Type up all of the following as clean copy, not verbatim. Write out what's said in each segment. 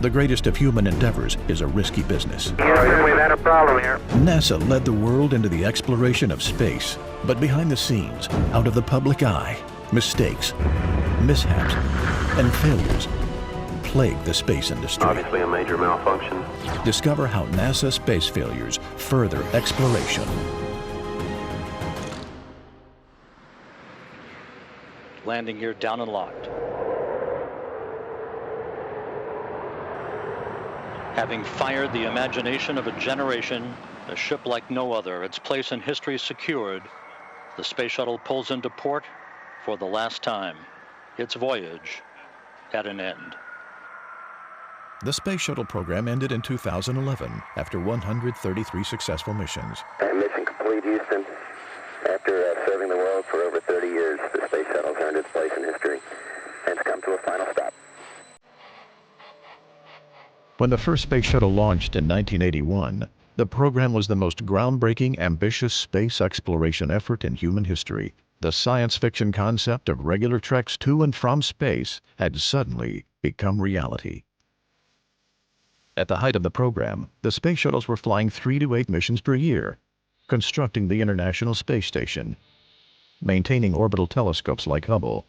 The greatest of human endeavors is a risky business. Houston, we've had a problem here. NASA led the world into the exploration of space, but behind the scenes, out of the public eye, mistakes, mishaps, and failures plague the space industry. Obviously a major malfunction. Discover how NASA space failures further exploration. Landing gear down and locked. Having fired the imagination of a generation, a ship like no other, its place in history secured, the space shuttle pulls into port for the last time. Its voyage at an end. The space shuttle program ended in 2011 after 133 successful missions. Mission complete, Houston. After serving the world for over 30 years, the space shuttle's earned its place in history and it's come to a final stop. When the first space shuttle launched in 1981, the program was the most groundbreaking, ambitious space exploration effort in human history. The science fiction concept of regular treks to and from space had suddenly become reality. At the height of the program, the space shuttles were flying 3 to 8 missions per year, constructing the International Space Station, maintaining orbital telescopes like Hubble,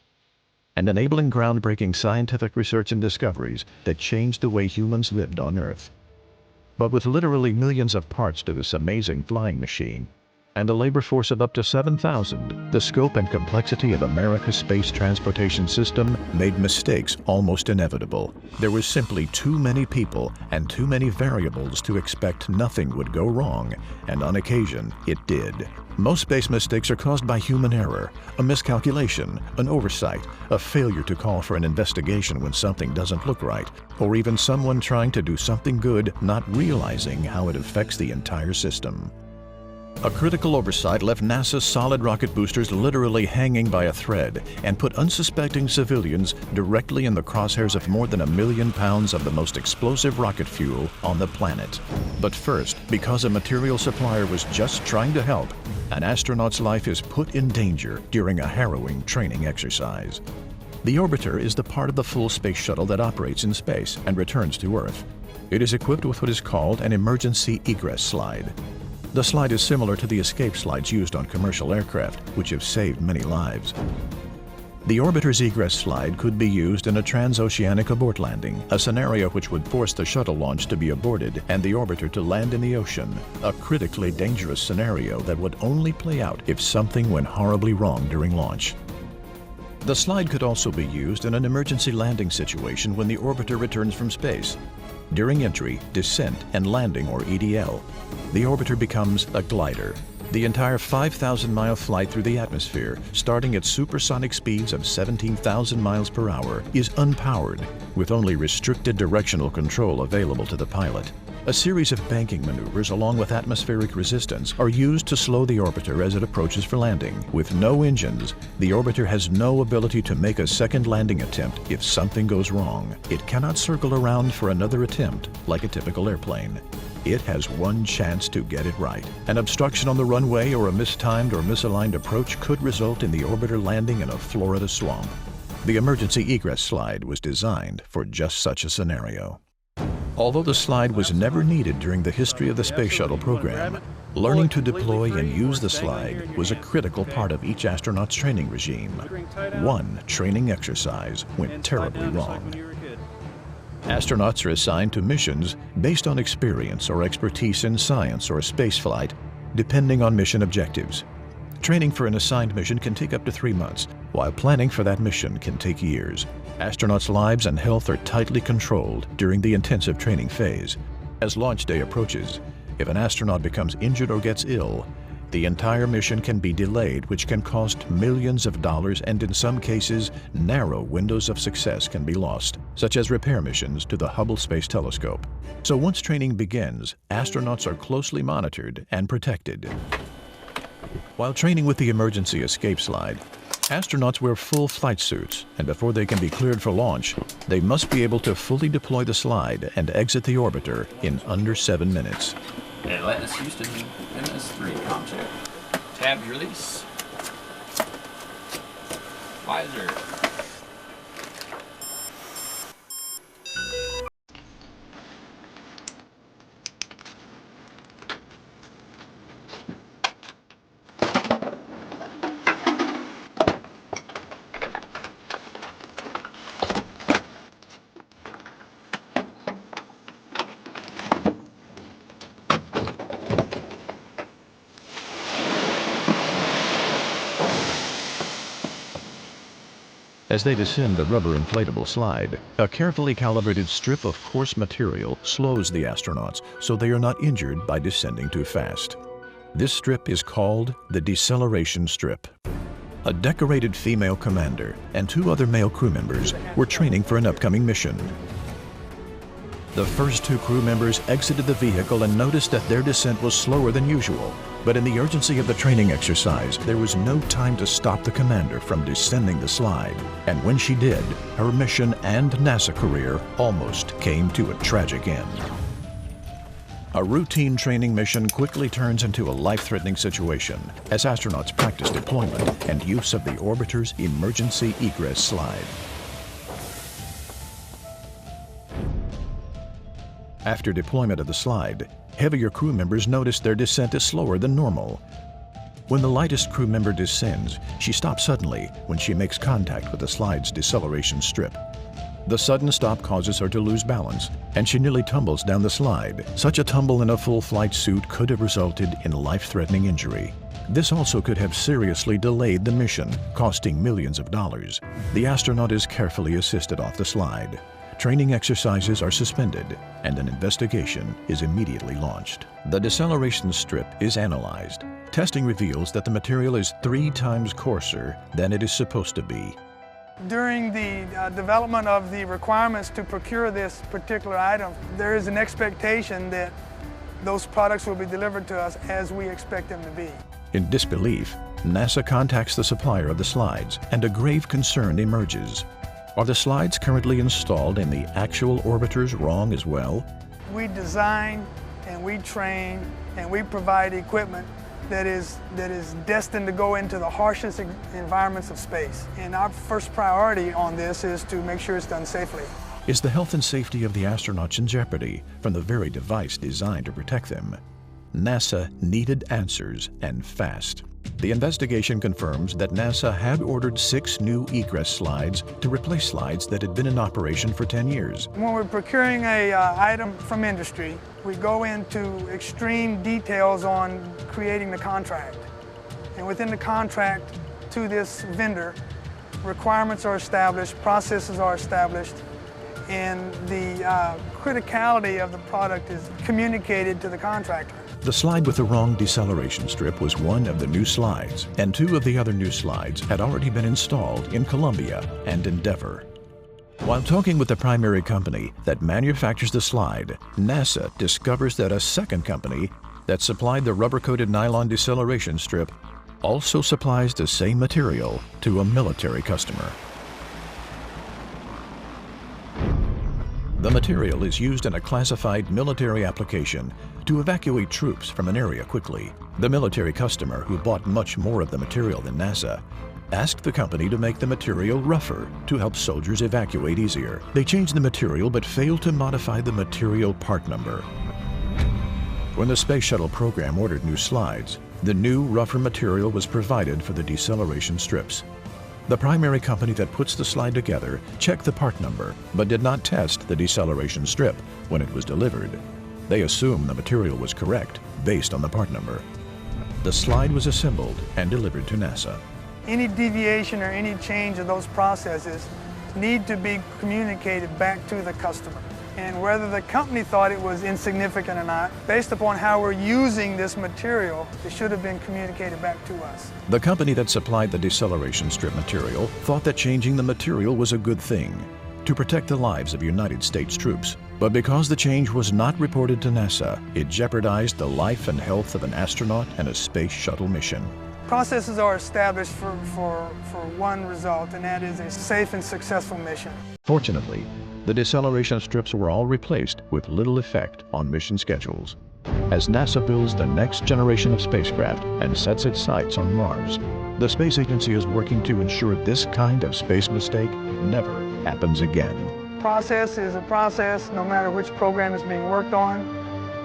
and enabling groundbreaking scientific research and discoveries that changed the way humans lived on Earth. But with literally millions of parts to this amazing flying machine, and a labor force of up to 7,000, the scope and complexity of America's space transportation system made mistakes almost inevitable. There was simply too many people and too many variables to expect nothing would go wrong, and on occasion, it did. Most space mistakes are caused by human error, a miscalculation, an oversight, a failure to call for an investigation when something doesn't look right, or even someone trying to do something good not realizing how it affects the entire system. A critical oversight left NASA's solid rocket boosters literally hanging by a thread and put unsuspecting civilians directly in the crosshairs of more than 1 million pounds of the most explosive rocket fuel on the planet. But first, because a material supplier was just trying to help, an astronaut's life is put in danger during a harrowing training exercise. The orbiter is the part of the full space shuttle that operates in space and returns to Earth. It is equipped with what is called an emergency egress slide. The slide is similar to the escape slides used on commercial aircraft, which have saved many lives. The orbiter's egress slide could be used in a transoceanic abort landing, a scenario which would force the shuttle launch to be aborted and the orbiter to land in the ocean, a critically dangerous scenario that would only play out if something went horribly wrong during launch. The slide could also be used in an emergency landing situation when the orbiter returns from space. During entry, descent, and landing, or EDL, the orbiter becomes a glider. The entire 5,000-mile flight through the atmosphere, starting at supersonic speeds of 17,000 miles per hour, is unpowered, with only restricted directional control available to the pilot. A series of banking maneuvers along with atmospheric resistance are used to slow the orbiter as it approaches for landing. With no engines, the orbiter has no ability to make a second landing attempt if something goes wrong. It cannot circle around for another attempt like a typical airplane. It has one chance to get it right. An obstruction on the runway or a mistimed or misaligned approach could result in the orbiter landing in a Florida swamp. The emergency egress slide was designed for just such a scenario. Although the slide was never needed during the history of the Space Shuttle program, learning to deploy and use the slide was a critical part of each astronaut's training regime. One training exercise went terribly wrong. Astronauts are assigned to missions based on experience or expertise in science or spaceflight, depending on mission objectives. Training for an assigned mission can take up to 3 months, while planning for that mission can take years. Astronauts' lives and health are tightly controlled during the intensive training phase. As launch day approaches, if an astronaut becomes injured or gets ill, the entire mission can be delayed, which can cost millions of dollars, and in some cases, narrow windows of success can be lost, such as repair missions to the Hubble Space Telescope. So once training begins, astronauts are closely monitored and protected. While training with the emergency escape slide, astronauts wear full flight suits, and before they can be cleared for launch, they must be able to fully deploy the slide and exit the orbiter in under 7 minutes. Atlantis Houston, MS3 ComCheck. Tab release. Visor. As they descend the rubber inflatable slide, a carefully calibrated strip of coarse material slows the astronauts so they are not injured by descending too fast. This strip is called the deceleration strip. A decorated female commander and 2 other male crew members were training for an upcoming mission. The first 2 crew members exited the vehicle and noticed that their descent was slower than usual. But in the urgency of the training exercise, there was no time to stop the commander from descending the slide. And when she did, her mission and NASA career almost came to a tragic end. A routine training mission quickly turns into a life-threatening situation as astronauts practice deployment and use of the orbiter's emergency egress slide. After deployment of the slide, heavier crew members notice their descent is slower than normal. When the lightest crew member descends, she stops suddenly when she makes contact with the slide's deceleration strip. The sudden stop causes her to lose balance, and she nearly tumbles down the slide. Such a tumble in a full flight suit could have resulted in life-threatening injury. This also could have seriously delayed the mission, costing millions of dollars. The astronaut is carefully assisted off the slide. Training exercises are suspended, and an investigation is immediately launched. The deceleration strip is analyzed. Testing reveals that the material is 3 times coarser than it is supposed to be. During the development of the requirements to procure this particular item, there is an expectation that those products will be delivered to us as we expect them to be. In disbelief, NASA contacts the supplier of the slides, and a grave concern emerges. Are the slides currently installed in the actual orbiters wrong as well? We design and we train and we provide equipment that is destined to go into the harshest environments of space. And our first priority on this is to make sure it's done safely. Is the health and safety of the astronauts in jeopardy from the very device designed to protect them? NASA needed answers, and fast. The investigation confirms that NASA had ordered 6 new egress slides to replace slides that had been in operation for 10 years. When we're procuring an item from industry, we go into extreme details on creating the contract. And within the contract to this vendor, requirements are established, processes are established, and the criticality of the product is communicated to the contractor. The slide with the wrong deceleration strip was one of the new slides, and 2 of the other new slides had already been installed in Columbia and Endeavour. While talking with the primary company that manufactures the slide, NASA discovers that a second company that supplied the rubber-coated nylon deceleration strip also supplies the same material to a military customer. The material is used in a classified military application to evacuate troops from an area quickly. The military customer, who bought much more of the material than NASA, asked the company to make the material rougher to help soldiers evacuate easier. They changed the material but failed to modify the material part number. When the Space Shuttle program ordered new slides, the new, rougher material was provided for the deceleration strips. The primary company that puts the slide together checked the part number, but did not test the deceleration strip when it was delivered. They assumed the material was correct based on the part number. The slide was assembled and delivered to NASA. Any deviation or any change of those processes need to be communicated back to the customer. And whether the company thought it was insignificant or not, based upon how we're using this material, it should have been communicated back to us. The company that supplied the deceleration strip material thought that changing the material was a good thing to protect the lives of United States troops. But because the change was not reported to NASA, it jeopardized the life and health of an astronaut and a space shuttle mission. Processes are established for one result, and that is a safe and successful mission. Fortunately, the deceleration strips were all replaced with little effect on mission schedules. As NASA builds the next generation of spacecraft and sets its sights on Mars, the space agency is working to ensure this kind of space mistake never happens again. Process is a process no matter which program is being worked on,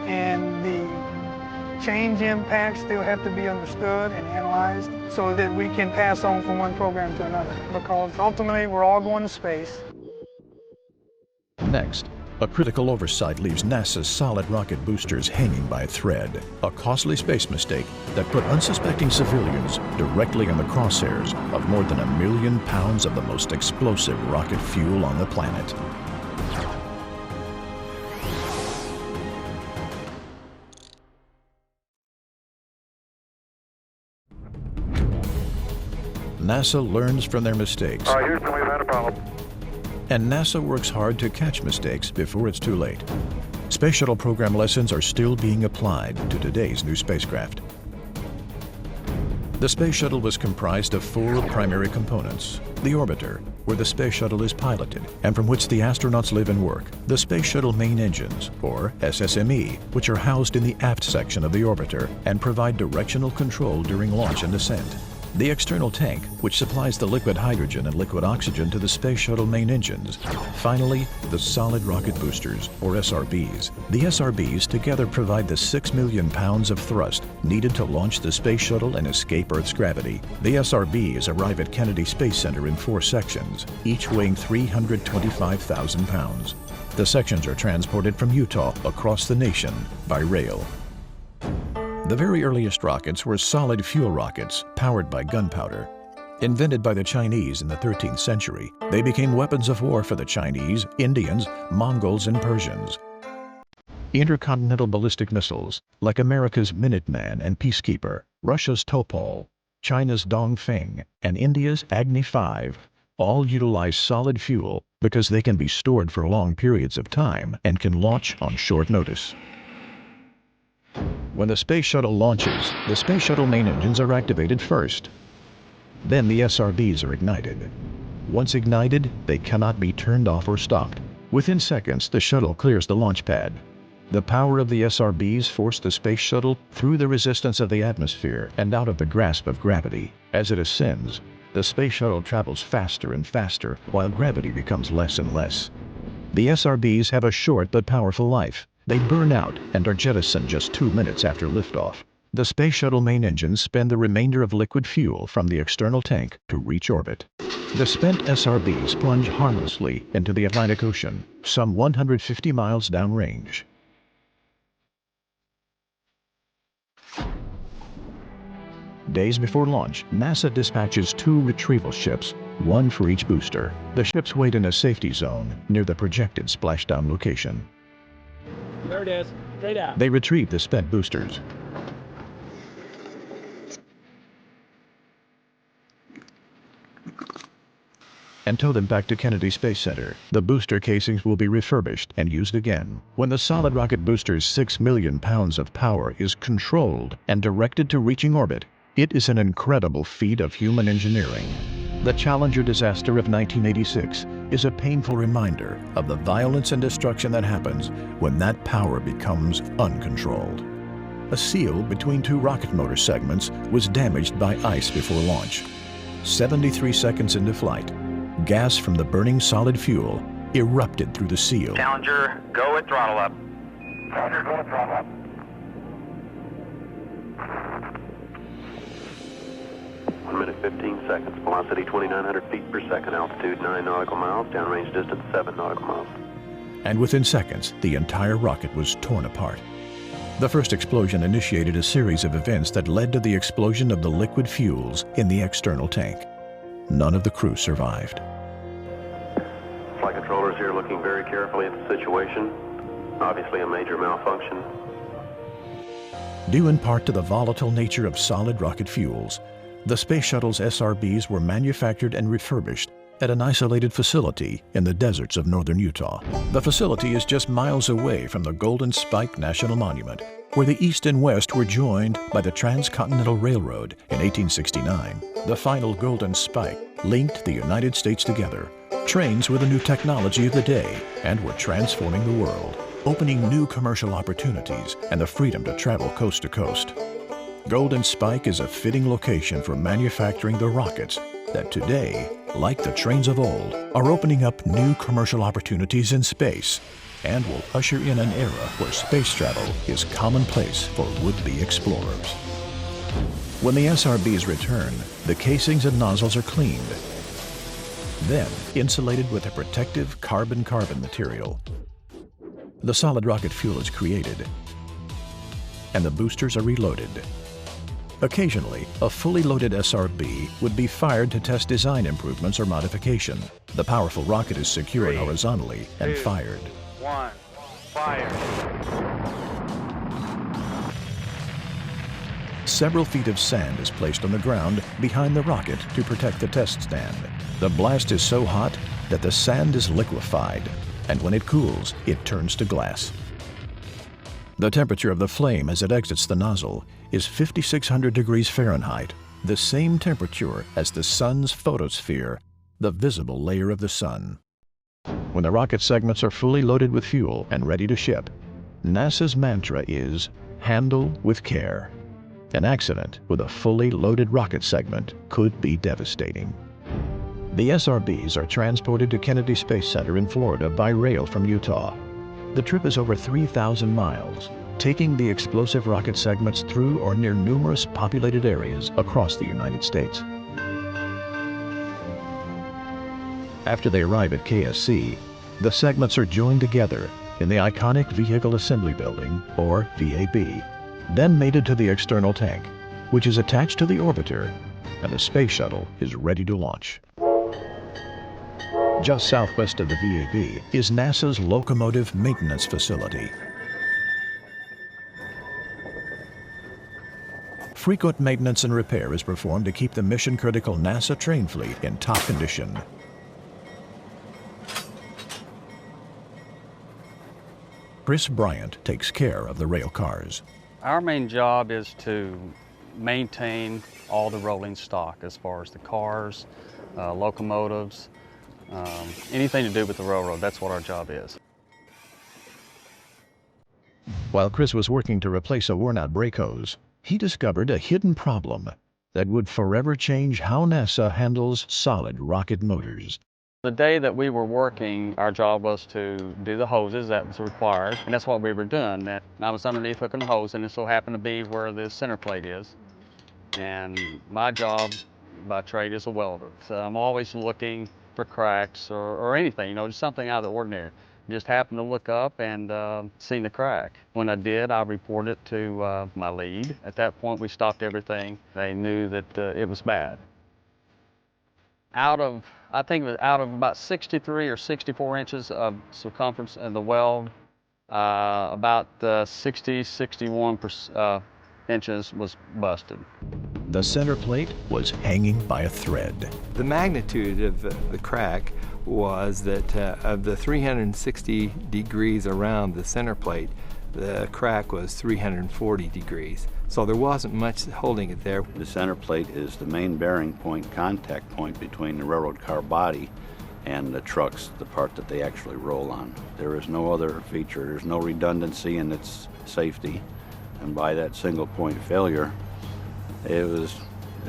and the change impacts still have to be understood and analyzed so that we can pass on from one program to another, because ultimately we're all going to space. Next, A critical oversight leaves NASA's solid rocket boosters hanging by a thread, a costly space mistake that put unsuspecting civilians directly in the crosshairs of more than 1 million pounds of the most explosive rocket fuel on the planet. NASA learns from their mistakes. Houston, we've had a problem. And NASA works hard to catch mistakes before it's too late. Space Shuttle program lessons are still being applied to today's new spacecraft. The Space Shuttle was comprised of 4 primary components. The orbiter, where the Space Shuttle is piloted and from which the astronauts live and work. The Space Shuttle main engines, or SSME, which are housed in the aft section of the orbiter and provide directional control during launch and descent. The external tank, which supplies the liquid hydrogen and liquid oxygen to the Space Shuttle main engines. Finally, the solid rocket boosters, or SRBs. The SRBs together provide the 6 million pounds of thrust needed to launch the Space Shuttle and escape Earth's gravity. The SRBs arrive at Kennedy Space Center in 4 sections, each weighing 325,000 pounds. The sections are transported from Utah across the nation by rail. The very earliest rockets were solid fuel rockets powered by gunpowder. Invented by the Chinese in the 13th century, they became weapons of war for the Chinese, Indians, Mongols, and Persians. Intercontinental ballistic missiles, like America's Minuteman and Peacekeeper, Russia's Topol, China's Dongfeng, and India's Agni 5, all utilize solid fuel because they can be stored for long periods of time and can launch on short notice. When the Space Shuttle launches, the Space Shuttle main engines are activated first. Then the SRBs are ignited. Once ignited, they cannot be turned off or stopped. Within seconds, the shuttle clears the launch pad. The power of the SRBs force the Space Shuttle through the resistance of the atmosphere and out of the grasp of gravity. As it ascends, the Space Shuttle travels faster and faster while gravity becomes less and less. The SRBs have a short but powerful life. They burn out and are jettisoned just 2 minutes after liftoff. The Space Shuttle main engines spend the remainder of liquid fuel from the external tank to reach orbit. The spent SRBs plunge harmlessly into the Atlantic Ocean, some 150 miles downrange. Days before launch, NASA dispatches 2 retrieval ships, 1 for each booster. The ships wait in a safety zone near the projected splashdown location. There it is, straight out. They retrieve the spent boosters. And tow them back to Kennedy Space Center. The booster casings will be refurbished and used again. When the solid rocket booster's 6 million pounds of power is controlled and directed to reaching orbit, it is an incredible feat of human engineering. The Challenger disaster of 1986 is a painful reminder of the violence and destruction that happens when that power becomes uncontrolled. A seal between 2 rocket motor segments was damaged by ice before launch. 73 seconds into flight, gas from the burning solid fuel erupted through the seal. Challenger, go at throttle up. Challenger, go at throttle up. Minute 15 seconds. Velocity 2,900 feet per second. Altitude 9 nautical miles. Downrange distance 7 nautical miles. And within seconds, the entire rocket was torn apart. The first explosion initiated a series of events that led to the explosion of the liquid fuels in the external tank. None of the crew survived. Flight controllers here looking very carefully at the situation. Obviously a major malfunction. Due in part to the volatile nature of solid rocket fuels, the Space Shuttle's SRBs were manufactured and refurbished at an isolated facility in the deserts of northern Utah. The facility is just miles away from the Golden Spike National Monument, where the East and West were joined by the Transcontinental Railroad in 1869. The final Golden Spike linked the United States together. Trains were the new technology of the day and were transforming the world, opening new commercial opportunities and the freedom to travel coast to coast. Golden Spike is a fitting location for manufacturing the rockets that today, like the trains of old, are opening up new commercial opportunities in space and will usher in an era where space travel is commonplace for would-be explorers. When the SRBs return, the casings and nozzles are cleaned, then insulated with a protective carbon-carbon material. The solid rocket fuel is created, and the boosters are reloaded. Occasionally, a fully loaded SRB would be fired to test design improvements or modification. The powerful rocket is secured horizontally and fired. 1, fire. Several feet of sand is placed on the ground behind the rocket to protect the test stand. The blast is so hot that the sand is liquefied, and when it cools, it turns to glass. The temperature of the flame as it exits the nozzle is 5,600 degrees Fahrenheit, the same temperature as the sun's photosphere, the visible layer of the sun. When the rocket segments are fully loaded with fuel and ready to ship, NASA's mantra is, handle with care. An accident with a fully loaded rocket segment could be devastating. The SRBs are transported to Kennedy Space Center in Florida by rail from Utah. The trip is over 3,000 miles, taking the explosive rocket segments through or near numerous populated areas across the United States. After they arrive at KSC, the segments are joined together in the iconic Vehicle Assembly Building, or VAB, then mated to the external tank, which is attached to the orbiter, and the space shuttle is ready to launch. Just southwest of the VAB is NASA's Locomotive Maintenance Facility. Frequent maintenance and repair is performed to keep the mission-critical NASA train fleet in top condition. Chris Bryant takes care of the rail cars. Our main job is to maintain all the rolling stock as far as the cars, locomotives, anything to do with the railroad. That's what our job is. While Chris was working to replace a worn-out brake hose, he discovered a hidden problem that would forever change how NASA handles solid rocket motors. The day that we were working, our job was to do the hoses. That was required, and that's what we were doing. I was underneath hooking the hose, and it so happened to be where the center plate is. And my job by trade is a welder. So I'm always looking for cracks or anything, just something out of the ordinary. Just happened to look up and seen the crack. When I did, I reported it to my lead. At that point, we stopped everything. They knew that it was bad. I think it was out of about 63 or 64 inches of circumference in the weld, about 60, 61 inches was busted. The center plate was hanging by a thread. The magnitude of the crack was that of the 360 degrees around the center plate, the crack was 340 degrees. So there wasn't much holding it there. The center plate is the main bearing point, contact point between the railroad car body and the trucks, the part that they actually roll on. There is no other feature. There's no redundancy in its safety. And by that single point failure, it was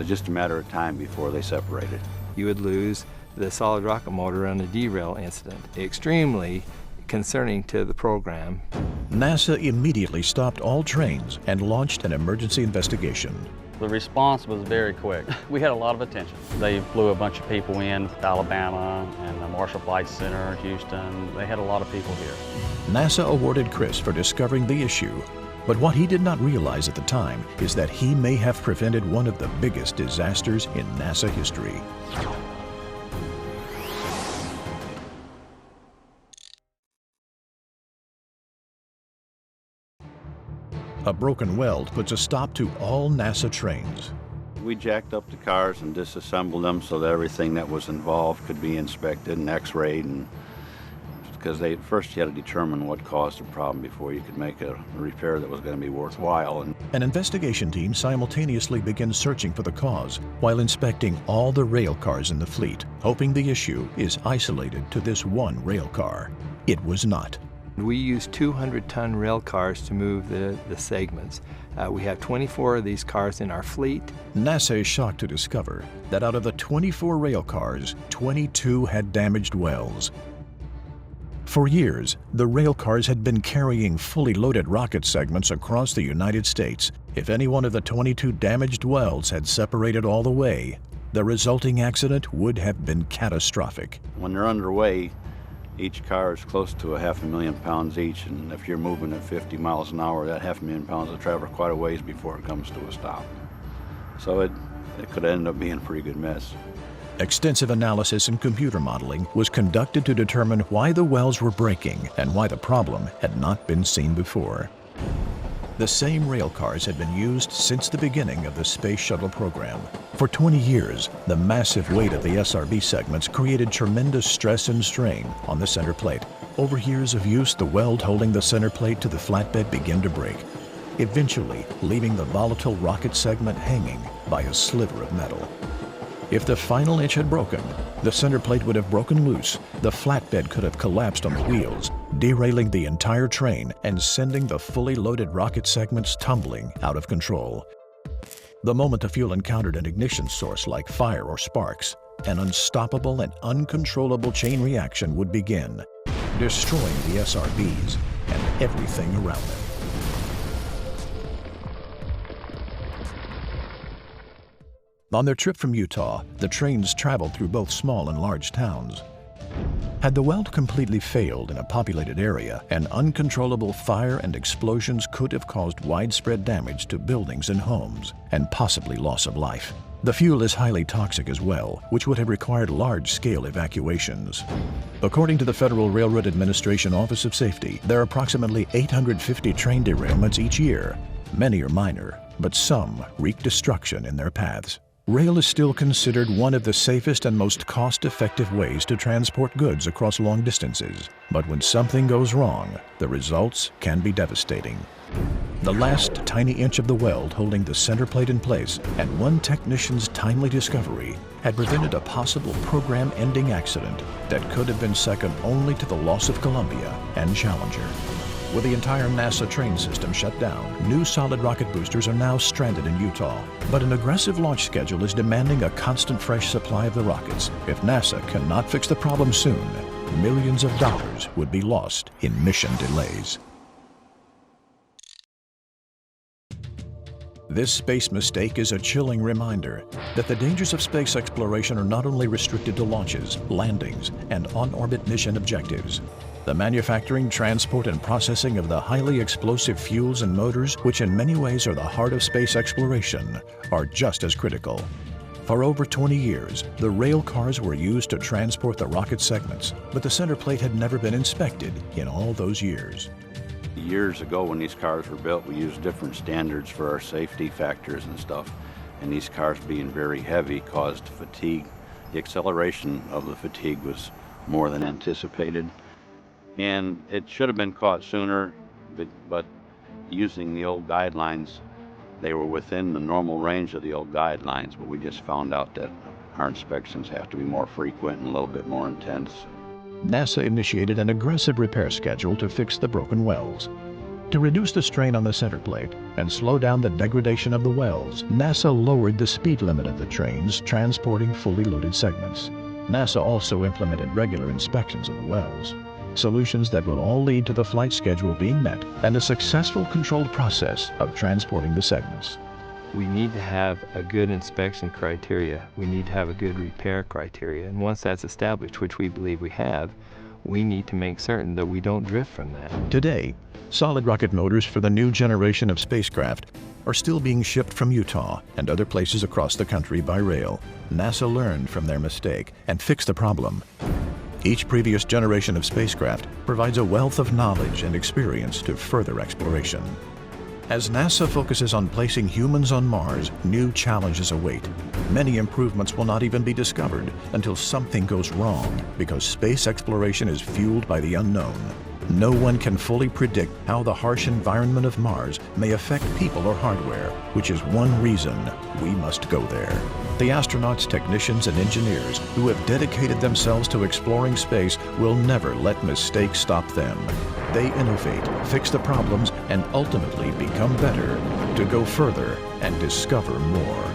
just a matter of time before they separated. You would lose the solid rocket motor on a derail incident. Extremely concerning to the program. NASA immediately stopped all trains and launched an emergency investigation. The response was very quick. We had a lot of attention. They flew a bunch of people in, Alabama and the Marshall Flight Center, Houston. They had a lot of people here. NASA awarded Chris for discovering the issue, but what he did not realize at the time is that he may have prevented one of the biggest disasters in NASA history. A broken weld puts a stop to all NASA trains. We jacked up the cars and disassembled them so that everything that was involved could be inspected and x-rayed, and because first you had to determine what caused the problem before you could make a repair that was going to be worthwhile. An investigation team simultaneously begins searching for the cause while inspecting all the rail cars in the fleet, hoping the issue is isolated to this one rail car. It was not. We use 200-ton rail cars to move the segments. We have 24 of these cars in our fleet. NASA is shocked to discover that out of the 24 rail cars, 22 had damaged welds. For years, the rail cars had been carrying fully loaded rocket segments across the United States. If any one of the 22 damaged welds had separated all the way, the resulting accident would have been catastrophic. When they're underway, Each car is close to 500,000 pounds each, and if you're moving at 50 miles an hour, that 500,000 pounds will travel quite a ways before it comes to a stop. So it could end up being a pretty good mess. Extensive analysis and computer modeling was conducted to determine why the wells were breaking and why the problem had not been seen before. The same rail cars had been used since the beginning of the Space Shuttle program. For 20 years, the massive weight of the SRB segments created tremendous stress and strain on the center plate. Over years of use, the weld holding the center plate to the flatbed began to break, eventually leaving the volatile rocket segment hanging by a sliver of metal. If the final inch had broken, the center plate would have broken loose, the flatbed could have collapsed on the wheels, derailing the entire train and sending the fully loaded rocket segments tumbling out of control. The moment the fuel encountered an ignition source like fire or sparks, an unstoppable and uncontrollable chain reaction would begin, destroying the SRBs and everything around them. On their trip from Utah, the trains traveled through both small and large towns. Had the weld completely failed in a populated area, an uncontrollable fire and explosions could have caused widespread damage to buildings and homes, and possibly loss of life. The fuel is highly toxic as well, which would have required large-scale evacuations. According to the Federal Railroad Administration Office of Safety, there are approximately 850 train derailments each year. Many are minor, but some wreak destruction in their paths. Rail is still considered one of the safest and most cost-effective ways to transport goods across long distances. But when something goes wrong, the results can be devastating. The last tiny inch of the weld holding the center plate in place and one technician's timely discovery had prevented a possible program-ending accident that could have been second only to the loss of Columbia and Challenger. With the entire NASA train system shut down, new solid rocket boosters are now stranded in Utah. But an aggressive launch schedule is demanding a constant fresh supply of the rockets. If NASA cannot fix the problem soon, millions of dollars would be lost in mission delays. This space mistake is a chilling reminder that the dangers of space exploration are not only restricted to launches, landings, and on-orbit mission objectives. The manufacturing, transport, and processing of the highly explosive fuels and motors, which in many ways are the heart of space exploration, are just as critical. For over 20 years, the rail cars were used to transport the rocket segments, but the center plate had never been inspected in all those years. Years ago when these cars were built, we used different standards for our safety factors and stuff, and these cars being very heavy caused fatigue. The acceleration of the fatigue was more than anticipated, and it should have been caught sooner, but using the old guidelines, they were within the normal range of the old guidelines, but we just found out that our inspections have to be more frequent and a little bit more intense. NASA initiated an aggressive repair schedule to fix the broken wells. To reduce the strain on the center plate and slow down the degradation of the wells, NASA lowered the speed limit of the trains transporting fully loaded segments. NASA also implemented regular inspections of the wells, solutions that will all lead to the flight schedule being met and a successful controlled process of transporting the segments. We need to have a good inspection criteria. We need to have a good repair criteria. And once that's established, which we believe we have, we need to make certain that we don't drift from that. Today, solid rocket motors for the new generation of spacecraft are still being shipped from Utah and other places across the country by rail. NASA learned from their mistake and fixed the problem. Each previous generation of spacecraft provides a wealth of knowledge and experience to further exploration. As NASA focuses on placing humans on Mars, new challenges await. Many improvements will not even be discovered until something goes wrong, because space exploration is fueled by the unknown. No one can fully predict how the harsh environment of Mars may affect people or hardware, which is one reason we must go there. The astronauts, technicians, and engineers who have dedicated themselves to exploring space will never let mistakes stop them. They innovate, fix the problems, and ultimately become better to go further and discover more.